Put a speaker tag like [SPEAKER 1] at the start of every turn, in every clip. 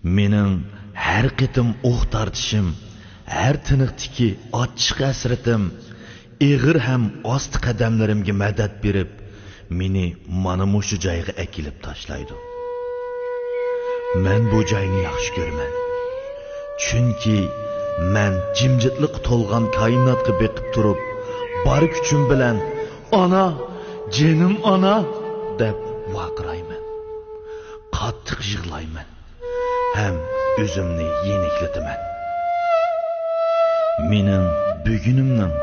[SPEAKER 1] Mening har qitim o'q tortishim, har tiniqdiki ochiq hasratim, ig'ir ham osti qadamlarimga madad berib, meni mana mushu joyga akilib tashlaydi. Men bu joyni yaxshi ko'raman. Chunki men jimjitlik to'lgan koinotga beqib turib, bor kuchim bilan "Ana, jinim ana" deb vaqirayman. Qattiq yig'layman. Hem özümni yeniklataman. Mening bugunimning,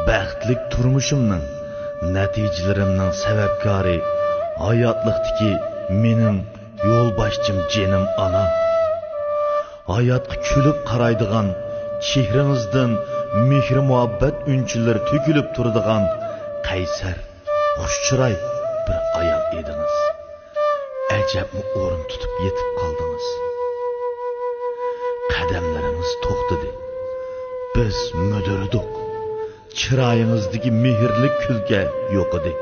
[SPEAKER 1] baxtlik turmushimning, natijalarimning sababkori hayotlikdagi mening yo'lboshchim jinim ana. Hayotga kulib qaraydigan, chehringizdan mehr muhabbat unchilari to'kilib turadigan qaysar, xushchiroy bir ayol edingiz. Ajabmi o'rin tutib yetib qoldingiz. Qadamlarimiz to'xtadi. Biz müdürüdük. Chiroyingizdagi mehrli kulga yo'q edi.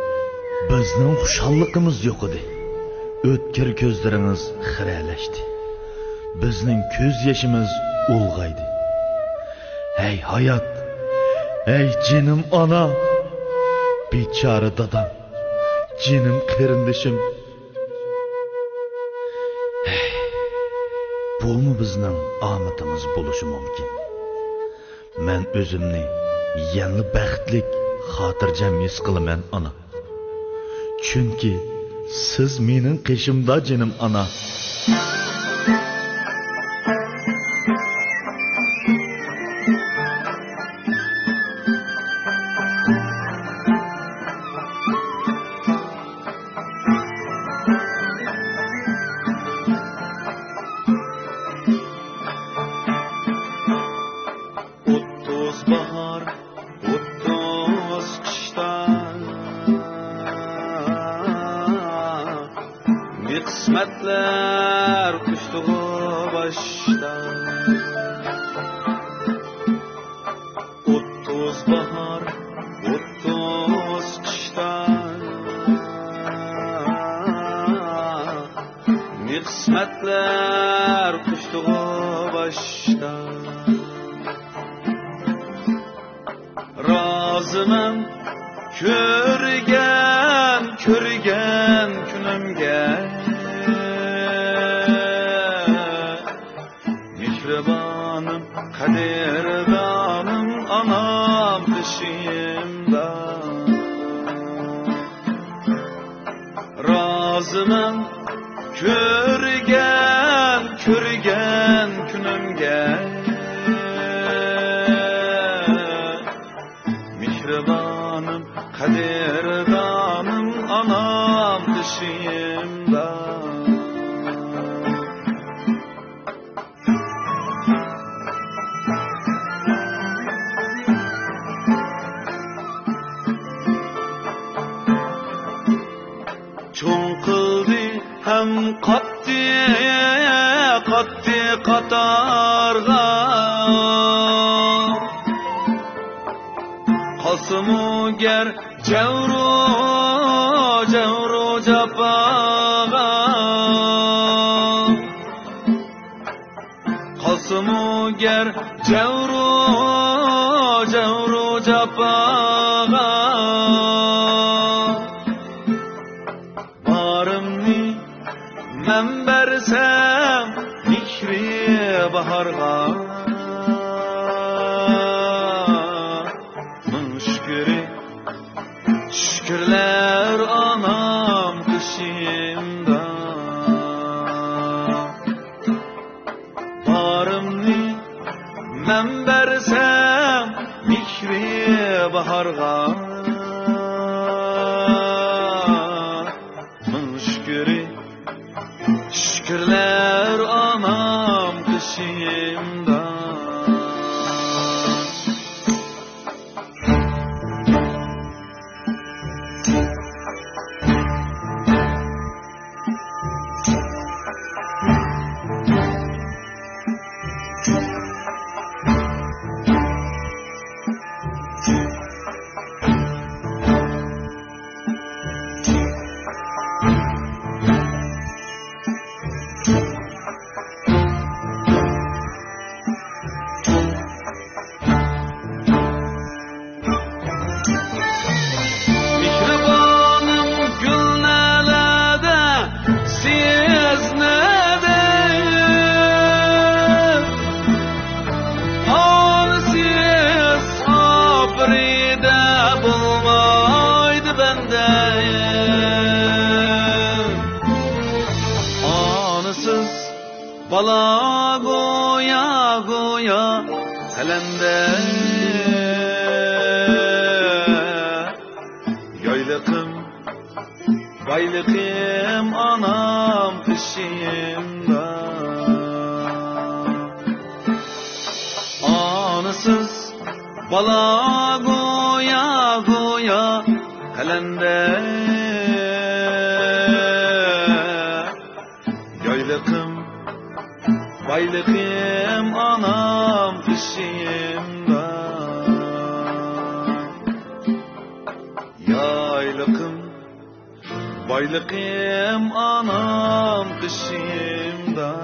[SPEAKER 1] Bizning xushalligimiz yo'q edi. O'tkir ko'zlaringiz xiralashdi. Bizning ko'z yoshimiz ulg'aydi. Ey hayot, ey jinim ana, bechora dadam, jinim qarindishim. Bumu bizning omadimiz bo'lishi mumkin. Men o'zimni yangi baxtlik, xotirjam his qilaman ana. Chunki siz mening qishimda jinim ana.
[SPEAKER 2] Kısmetler kuşluğu başta 30 bahar 30 kıştan Ne kısmetler kuşluğu başta Razımım körgen günümge Mihribanım, kaderdanım, anam dışımda Razımım körgen günümge Mihribanım, kaderdanım, anam dışımda Hem qatti qatarga Qasmu ger javru japaga Qasmu ger javru japaga Men bersem mihri baharga Şükürler anam kışımda Barımni men bersem mihri baharga Şükürler anam kışımda Anısız bala goya goya kalende Yaylıkım baylıkım anam kışımda Anısız bala goya goya kalende Yaylıkım baylıkım anam kışımda Yaylıkım baylıkım anam kışımda